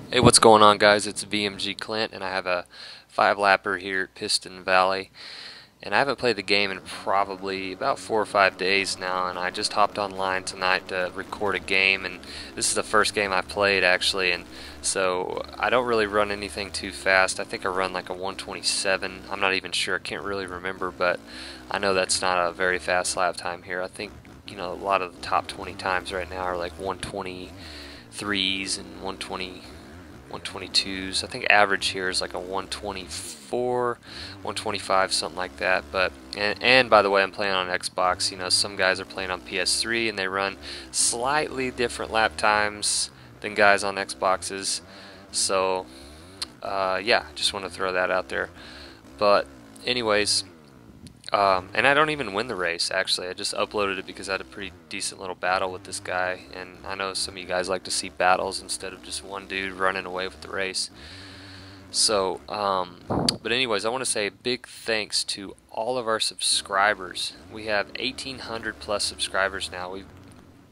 Hey, what's going on, guys? It's VMG Clint, and I have a 5-lapper here at Piston Valley. And I haven't played the game in probably about 4 or 5 days now, and I just hopped online tonight to record a game, and this is the first game I played actually, and so I don't really run anything too fast. I think I run like a 127. I'm not even sure. I can't really remember, but I know that's not a very fast lap time here. I think, you know, a lot of the top 20 times right now are like 123s and 122s. I think average here is like a 124, 125, something like that. But and by the way, I'm playing on Xbox. You know, some guys are playing on PS3 and they run slightly different lap times than guys on Xboxes. So yeah, just want to throw that out there. But anyways, and I don't even win the race, actually. I just uploaded it because I had a pretty decent little battle with this guy, and I know some of you guys like to see battles instead of just one dude running away with the race. So, but anyways, I want to say a big thanks to all of our subscribers. We have 1,800 plus subscribers now. We've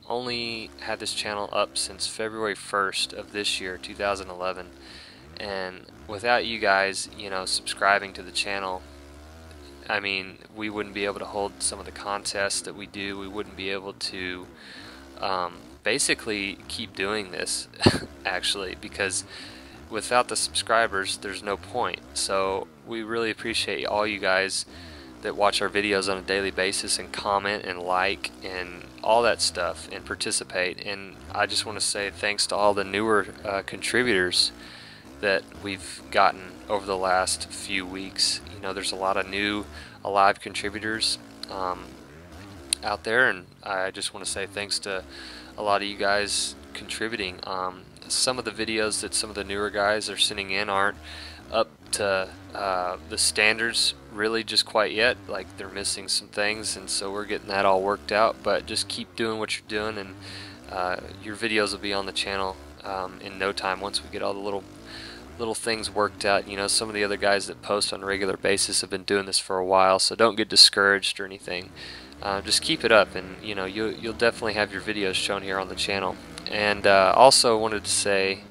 only had this channel up since February 1st of this year, 2011, and without you guys, you know, subscribing to the channel, I mean, we wouldn't be able to hold some of the contests that we do. We wouldn't be able to basically keep doing this, actually, because without the subscribers, there's no point. So we really appreciate all you guys that watch our videos on a daily basis and comment and like and all that stuff and participate. And I just want to say thanks to all the newer contributors that we've gotten over the last few weeks. You know, there's a lot of new alive contributors out there, and I just want to say thanks to a lot of you guys contributing. Some of the videos that some of the newer guys are sending in aren't up to the standards really just quite yet. Like, they're missing some things, and so we're getting that all worked out. But just keep doing what you're doing, and your videos will be on the channel in no time once we get all the little things worked out. You know, some of the other guys that post on a regular basis have been doing this for a while, so don't get discouraged or anything. Just keep it up, and you know, you'll definitely have your videos shown here on the channel. And also wanted to say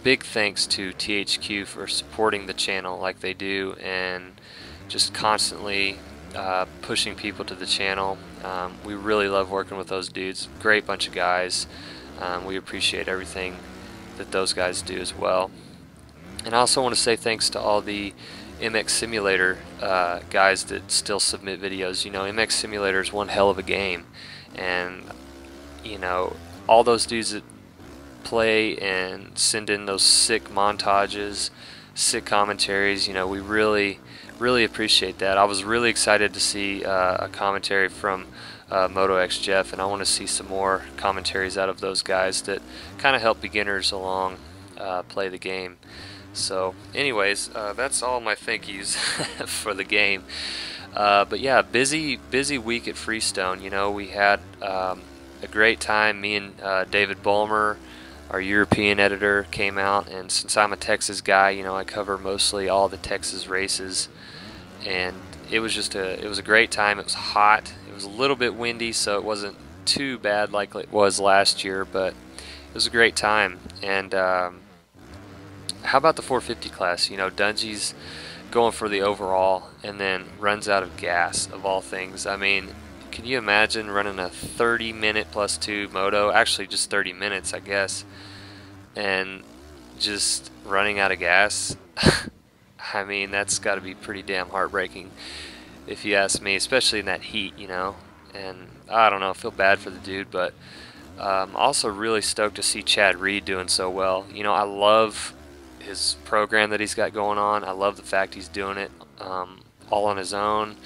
big thanks to THQ for supporting the channel like they do, and just constantly pushing people to the channel. We really love working with those dudes. Great bunch of guys. We appreciate everything that those guys do as well. And I also want to say thanks to all the MX Simulator guys that still submit videos. You know, MX Simulator is one hell of a game, and you know, all those dudes that play and send in those sick montages, sick commentaries, you know, we really appreciate that. I was really excited to see a commentary from Moto X Jeff, and I want to see some more commentaries out of those guys that kind of help beginners along play the game. So anyways, that's all my thank yous for the game. But yeah, busy week at Freestone. You know, we had a great time. Me and David Bulmer, our European editor, came out, and since I'm a Texas guy, you know, I cover mostly all the Texas races, and it was just it was a great time. It was hot. It was a little bit windy, so it wasn't too bad like it was last year, but it was a great time. And how about the 450 class? You know, Dungy's going for the overall and then runs out of gas, of all things. I mean, can you imagine running a 30-minute plus 2 moto, actually just 30 minutes, I guess, and just running out of gas? I mean, that's got to be pretty damn heartbreaking, if you ask me, especially in that heat, you know. And I don't know, I feel bad for the dude, but also really stoked to see Chad Reed doing so well. You know, I love his program that he's got going on. I love the fact he's doing it all on his own,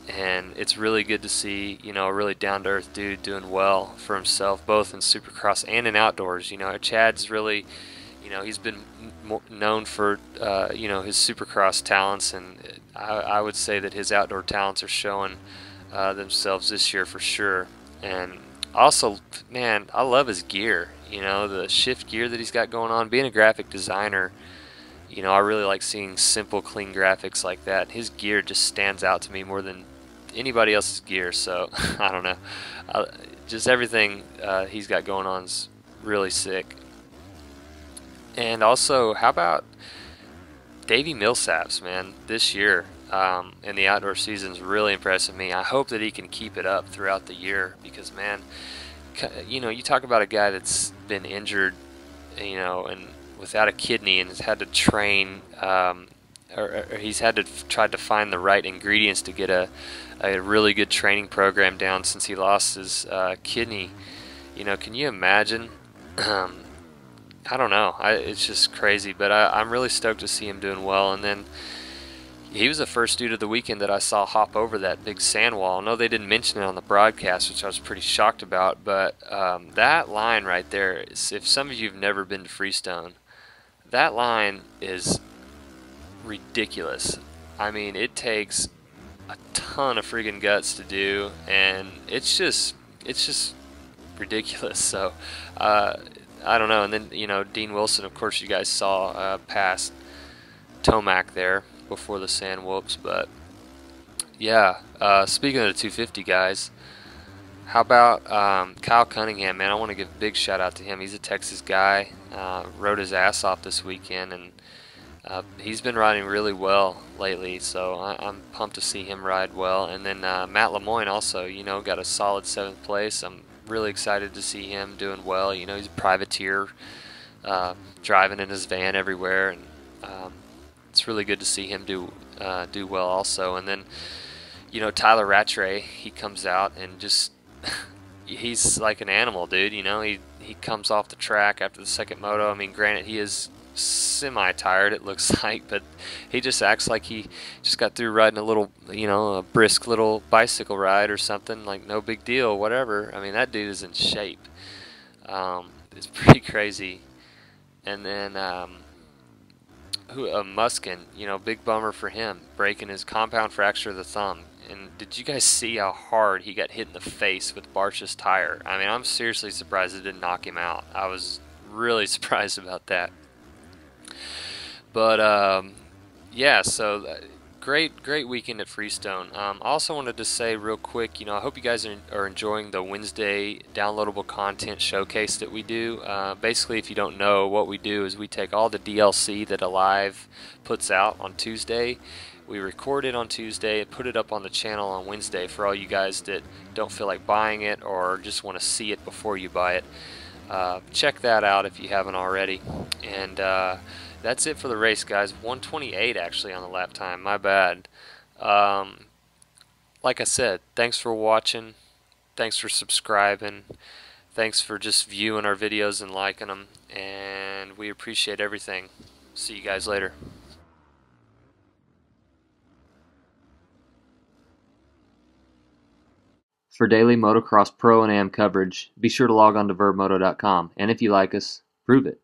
and it's really good to see, you know, a really down-to-earth dude doing well for himself, both in Supercross and in outdoors. You know, Chad's really, you know, he's been known for you know, his Supercross talents, and I would say that his outdoor talents are showing themselves this year for sure. And also, man, I love his gear. You know, the shift gear that he's got going on. Being a graphic designer, you know, I really like seeing simple, clean graphics like that. His gear just stands out to me more than anybody else's gear. So I don't know. Uh, just everything he's got going on is really sick. And also, how about Davey Millsaps, man? This year in the outdoor season is really impressing me. I hope that he can keep it up throughout the year because, man, you know, you talk about a guy that's been injured, you know, and without a kidney and has had to train, or he's had to try to find the right ingredients to get a really good training program down since he lost his kidney. You know, can you imagine? I don't know. It's just crazy, but I'm really stoked to see him doing well. And then he was the first dude of the weekend that I saw hop over that big sand wall. I know they didn't mention it on the broadcast, which I was pretty shocked about, but that line right there, if some of you have never been to Freestone, that line is ridiculous. I mean, it takes a ton of freaking guts to do, and it's just ridiculous. So I don't know. And then, you know, Dean Wilson, of course, you guys saw past Tomac there before the sand whoops. But yeah, speaking of the 250 guys, how about Kyle Cunningham, man? I want to give a big shout out to him. He's a Texas guy, rode his ass off this weekend, and he's been riding really well lately, so I'm pumped to see him ride well. And then Matt Lemoyne also, you know, got a solid 7th place. I'm really excited to see him doing well. You know, he's a privateer, driving in his van everywhere, and it's really good to see him do well also. And then, you know, Tyler Rattray, he comes out and just he's like an animal, dude. You know, he comes off the track after the second moto. I mean, granted, he is semi-tired, it looks like, but he just acts like he just got through riding a little, you know, a brisk little bicycle ride or something, like no big deal, whatever. I mean, that dude is in shape. It's pretty crazy. And then Muskin, you know, big bummer for him, breaking his compound fracture of the thumb. And did you guys see how hard he got hit in the face with Barcia's tire? I mean, I'm seriously surprised it didn't knock him out. I was really surprised about that. But yeah, so great weekend at Freestone. I also wanted to say real quick, you know, I hope you guys are enjoying the Wednesday downloadable content showcase that we do. Basically, if you don't know, what we do is we take all the DLC that Alive puts out on Tuesday. We record it on Tuesday and put it up on the channel on Wednesday for all you guys that don't feel like buying it or just want to see it before you buy it. Check that out if you haven't already. And that's it for the race, guys. 128 actually on the lap time. My bad. Like I said, thanks for watching. Thanks for subscribing. Thanks for just viewing our videos and liking them. And we appreciate everything. See you guys later. For daily motocross pro and am coverage, be sure to log on to vurbmoto.com. And if you like us, prove it.